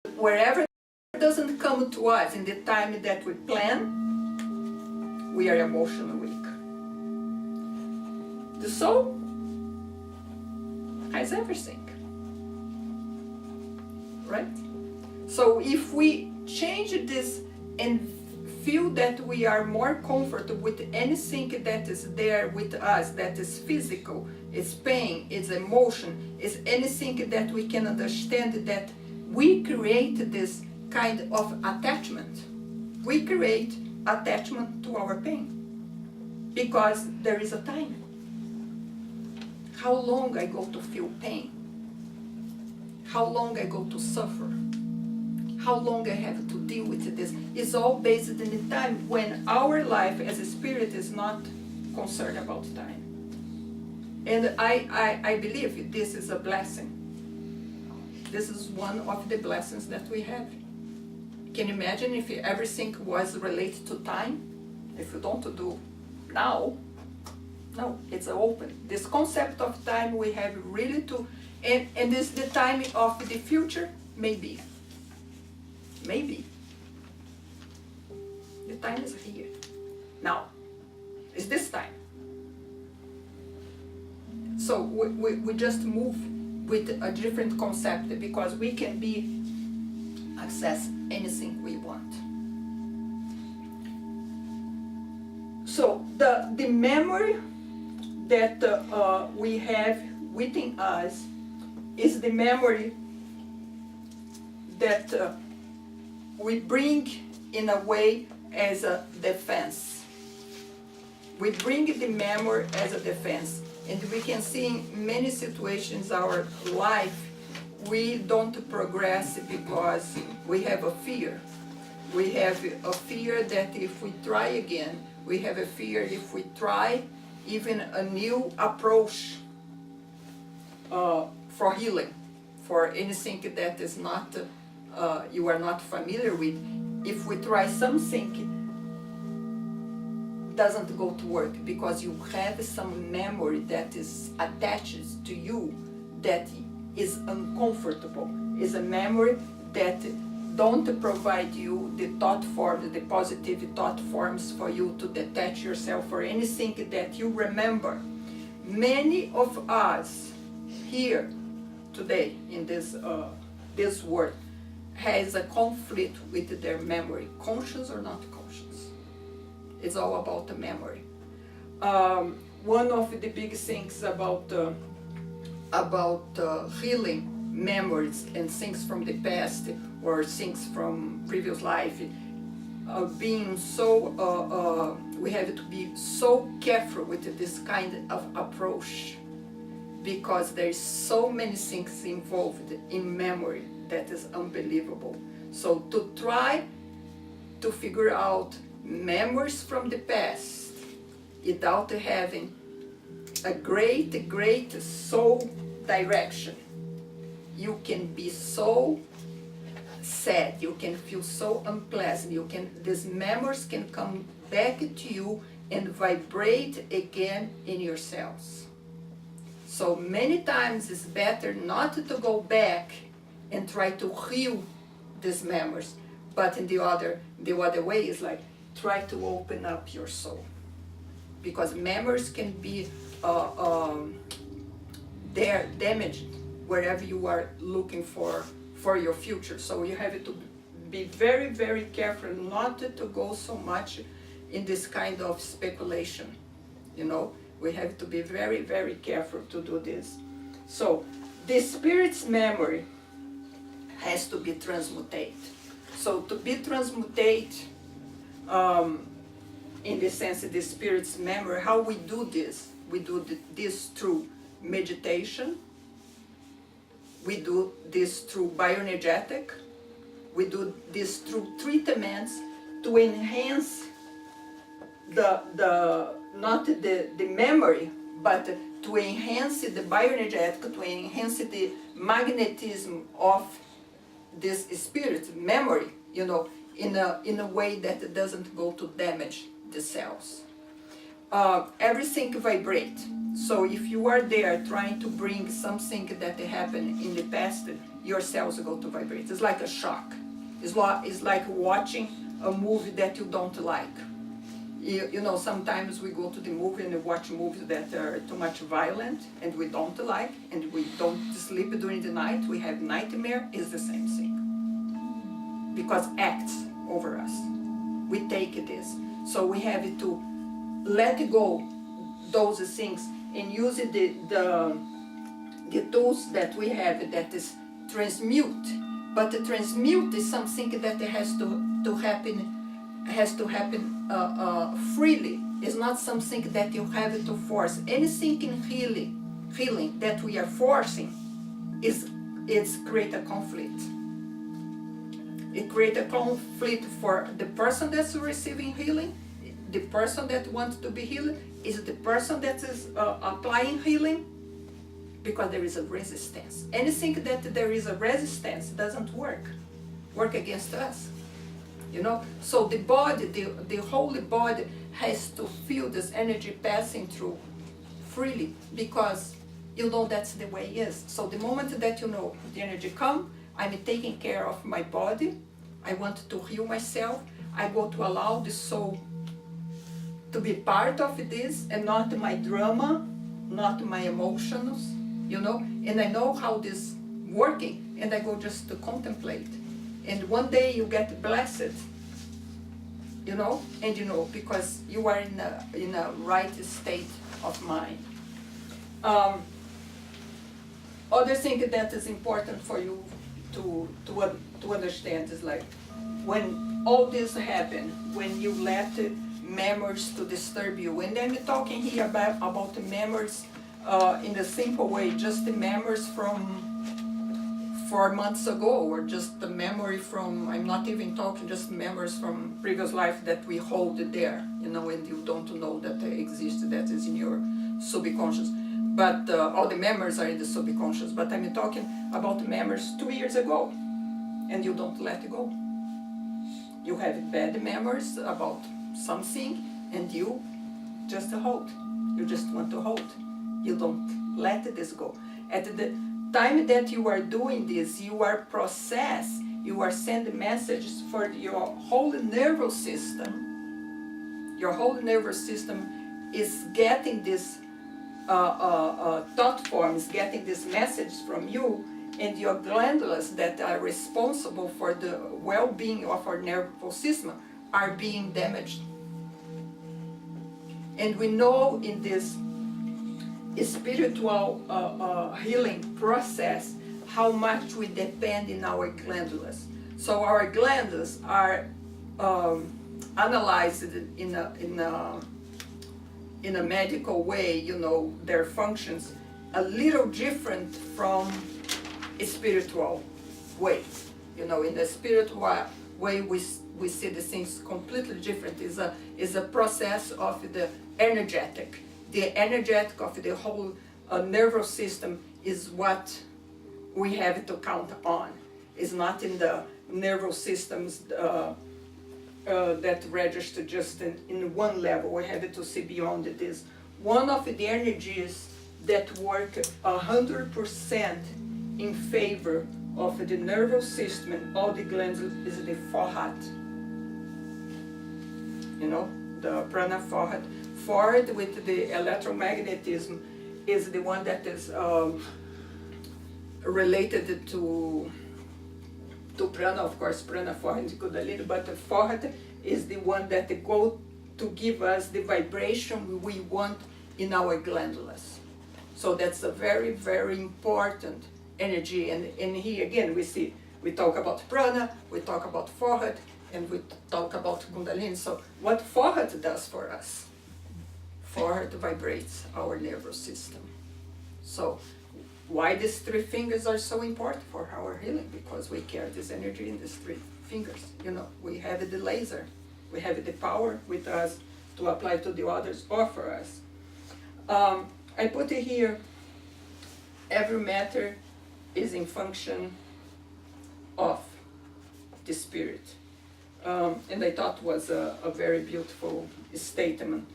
wherever it doesn't come to us in the time that we plan, we are emotionally weak. The soul has everything, right? So if we change this and feel that we are more comfortable with anything that is there with us, that is physical, is pain, is emotion, is anything that we can understand, that we create this kind of attachment. We create attachment to our pain because there is a time. How long I go to feel pain? How long I go to suffer? How long I have to deal with this? It's all based in the time when our life as a spirit is not concerned about time. And I believe this is a blessing. This is one of the blessings that we have. Can you imagine if everything was related to time? If you don't do now, no, it's open. This concept of time we have really to, and this the time of the future, maybe. Maybe. The time is here. Now, it's this time. So we just move with a different concept because we can access anything we want. So the memory that we have within us is the memory that we bring in a way as a defense. We bring the memory as a defense. And we can see in many situations in our life, we don't progress because we have a fear. We have a fear that if we try again, we have a fear if we try even a new approach for healing, for anything that is not, you are not familiar with. If we try something, doesn't go to work because you have some memory that is attached to you that is uncomfortable. Is a memory that don't provide you the thought form, the positive thought forms for you to detach yourself for anything that you remember. Many of us here today in this world has a conflict with their memory, conscious or not conscious. It's all about the memory. One of the big things about healing memories and things from the past or things from previous life, being so, we have to be so careful with this kind of approach because there's so many things involved in memory that is unbelievable. So to try to figure out memories from the past without having a great soul direction, you can be so sad, you can feel so unpleasant, these memories can come back to you and vibrate again in your cells. So many times it's better not to go back and try to heal these memories, but in the other way is like try to open up your soul, because memories can be they're damaged wherever you are looking for your future. So you have to be very careful not to go so much in this kind of speculation. You know, we have to be very careful to do this. So the spirit's memory has to be transmutate. So to be transmutate, in the sense of the spirit's memory, how we do this? We do this through meditation. We do this through bioenergetic. We do this through treatments to enhance not the memory, but to enhance the bioenergetic, to enhance the magnetism of this spirit memory, you know, in a way that it doesn't go to damage the cells. Everything vibrates. So if you are there trying to bring something that happened in the past, your cells go to vibrate. It's like a shock. It's like watching a movie that you don't like. You know, sometimes we go to the movie and we watch movies that are too much violent and we don't like, and we don't sleep during the night, we have nightmare. Is the same thing. Because acts over us. We take this. So we have to let go those things and use the tools that we have, that is transmute. But the transmute is something that has to happen freely. It's not something that you have to force. Anything in healing that we are forcing it's create a conflict. It creates a conflict for the person that's receiving healing. The person that wants to be healed is the person that is applying healing, because there is a resistance. Anything that there is a resistance doesn't work against us. You know, so the body, the holy body has to feel this energy passing through freely, because you know that's the way it is. So the moment that you know the energy come, I'm taking care of my body, I want to heal myself, I go to allow the soul to be part of this and not my drama, not my emotions, you know, and I know how this working, and I go just to contemplate. And one day you get blessed, you know, and you know, because you are in a right state of mind. Other thing that is important for you to understand is like, when all this happen, when you let memories to disturb you, and I'm talking here about the memories in a simple way, just the memories from 4 months ago, or just the memory from, I'm not even talking just memories from previous life that we hold there, you know, and you don't know that they exist, that is in your subconscious. But all the memories are in the subconscious, but I'm talking about memories 2 years ago, and you don't let it go. You have bad memories about something, and you just hold. You just want to hold. You don't let this go. At the time that you are doing this, you are you are sending messages for your whole nervous system. Your whole nervous system is getting this thought form, is getting this message from you, and your glandules that are responsible for the well-being of our nervous system are being damaged. And we know in this spiritual healing process how much we depend in our glandules. So our glandules are analyzed in a medical way, you know, their functions a little different from a spiritual way. You know, in the spiritual way we see the things completely different. Is a process of the energetic. The energetic of the whole nervous system is what we have to count on. It's not in the nervous systems that register just in one level. We have to see beyond this. One of the energies that work 100% in favor of the nervous system and all the glands is the forehead. You know, the prana forehead. Forehead with the electromagnetism is the one that is related to prana, of course, prana forehead is kundalini, but the forehead is the one that go to give us the vibration we want in our glandules. So that's a very, very important energy. And here again we talk about prana, we talk about forehead, and we talk about kundalini. So what forehead does for us? Forehead vibrates our nervous system. So why these 3 fingers are so important for our healing? Because we carry this energy in these 3 fingers. You know, we have the laser, we have the power with us to apply to the others or for us. I put it here, every matter is in function of the spirit. And I thought was a very beautiful statement,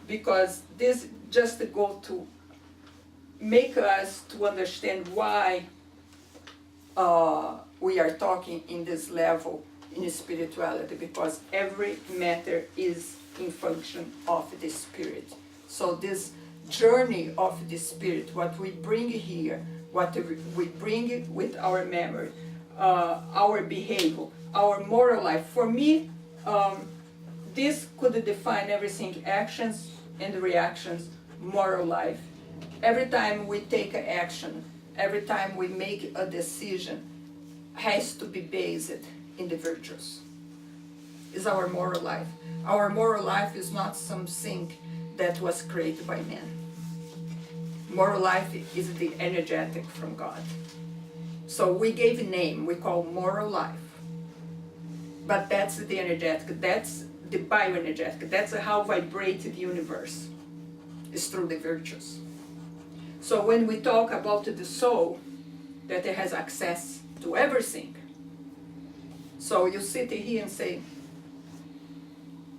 because this just go to make us to understand why we are talking in this level in spirituality, because every matter is in function of the spirit. So this journey of the spirit, what we bring here, what we bring with our memory, our behavior, our moral life. For me, this could define everything: actions and reactions, moral life. Every time we take an action, every time we make a decision, has to be based in the virtues. Is our moral life. Our moral life is not something that was created by man. Moral life is the energetic from God. So we gave a name, we call moral life. But that's the energetic, that's the bioenergetic, that's how vibrate the universe, is through the virtues. So when we talk about the soul, that it has access to everything. So you sit here and say,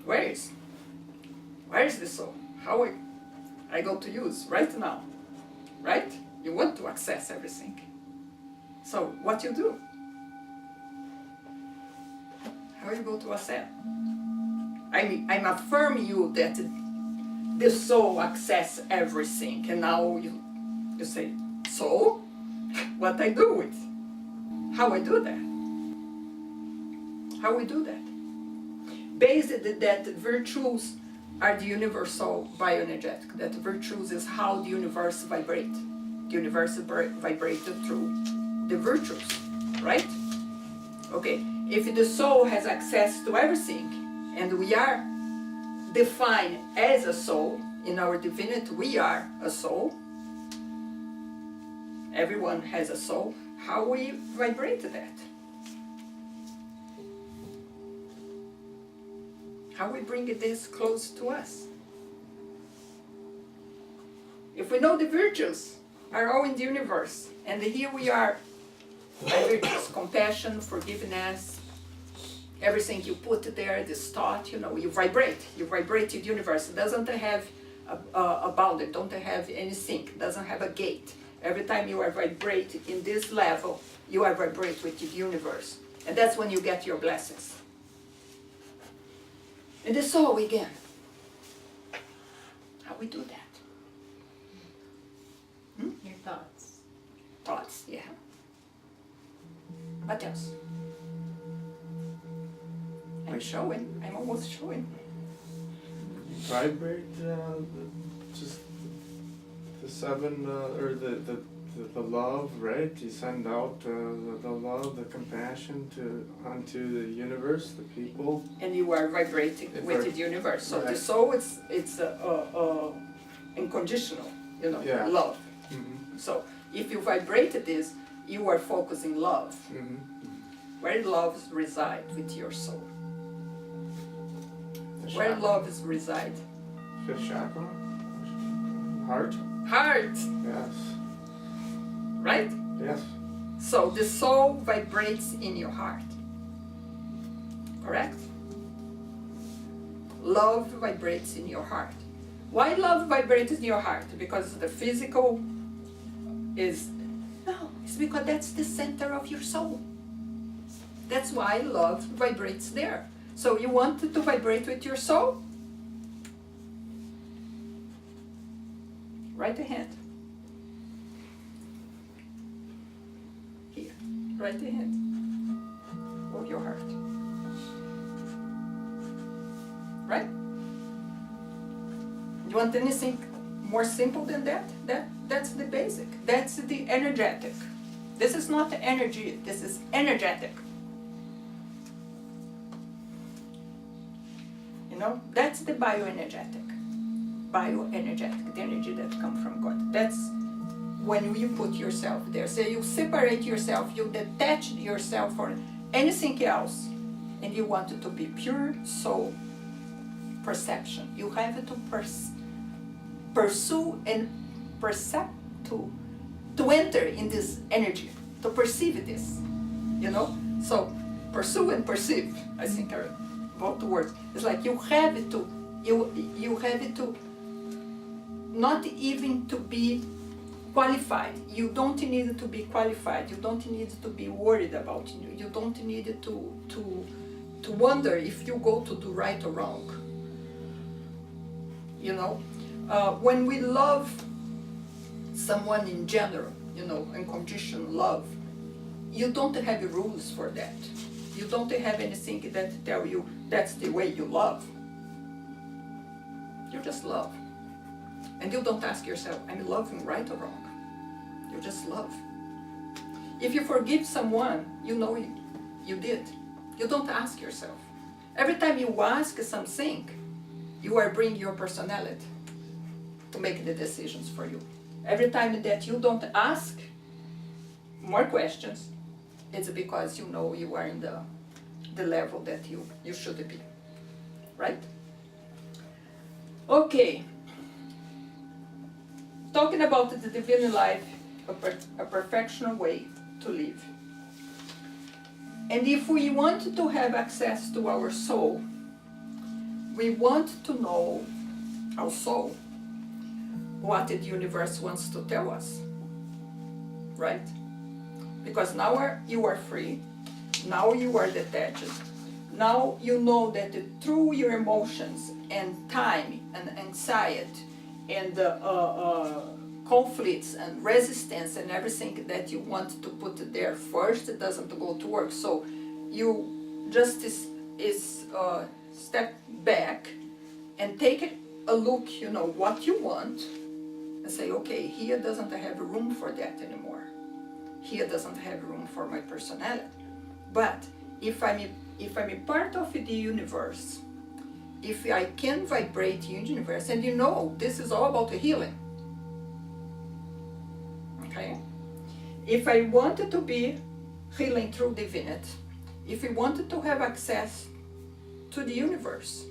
where is the soul? How I go to use right now, right? You want to access everything. So what you do? How you go to access? I'm affirming you that the soul access everything, and now you say, so what I do with? How I do that? How we do that? Based that virtues are the universal bioenergetic, that virtues is how the universe vibrates. The universe vibrates through the virtues, right? Okay, if the soul has access to everything, and we are defined as a soul, in our divinity we are a soul, everyone has a soul, how we vibrate that? How we bring this close to us? If we know the virtues are all in the universe, and here we are, virtues, compassion, forgiveness, everything you put there, this thought, you vibrate to the universe. It doesn't have a boundary, don't have anything, doesn't have a gate. Every time you are vibrating in this level, you are vibrate with the universe. And that's when you get your blessings. And the soul again. How we do that? Your thoughts. Thoughts, yeah. What else? I'm almost showing. Vibrate just the seven, or the love, right? You send out the love, the compassion onto the universe, the people. And you are vibrating with the universe. So the soul, it's unconditional, Yeah. love. Mm-hmm. So if you vibrate this, you are focusing love. Mm-hmm. Where love resides with your soul. The Where chakra. love is reside. Fifth chakra. Heart. Heart, Yes. right? Yes. So the soul vibrates in your heart. Correct? Love vibrates in your heart. Why love vibrates in your heart? Because the physical is... No, it's because that's the center of your soul. That's why love vibrates there. So you want to vibrate with your soul? Right hand. Here. Right hand. Of your heart. Right? You want anything more simple than that? That's the basic. That's the energetic. This is not the energy, this is energetic. That's the bioenergetic. Bioenergetic, the energy that comes from God. That's when you put yourself there. So you separate yourself, you detach yourself from anything else, and you want it to be pure soul perception. You have to pursue and to enter in this energy, to perceive this, So pursue and perceive, I think are both words. It's like you have to not even to be qualified. You don't need to be qualified. You don't need to be worried about you. You don't need to wonder if you go to do right or wrong. You know, when we love someone in general, you know, unconditional love, you don't have rules for that. You don't have anything that tell you that's the way you love. You just love. And you don't ask yourself, I'm loving right or wrong. You just love. If you forgive someone, you know you did. You don't ask yourself. Every time you ask something, you are bringing your personality to make the decisions for you. Every time that you don't ask more questions, it's because you know you are in the level that you should be. Right? Okay. Talking about the divine life, a perfectional way to live. And if we want to have access to our soul, we want to know our soul, what the universe wants to tell us, right? Because now you are free, now you are detached, now you know that through your emotions and time and anxiety and conflicts and resistance and everything that you want to put there first, it doesn't go to work. So you just step back and take a look, you know, what you want, and say, okay, here doesn't have room for that anymore. Here doesn't have room for my personality. But if I'm a part of the universe, if I can vibrate in the universe, and you know, this is all about healing. Okay? If I wanted to be healing through divinity, if I wanted to have access to the universe,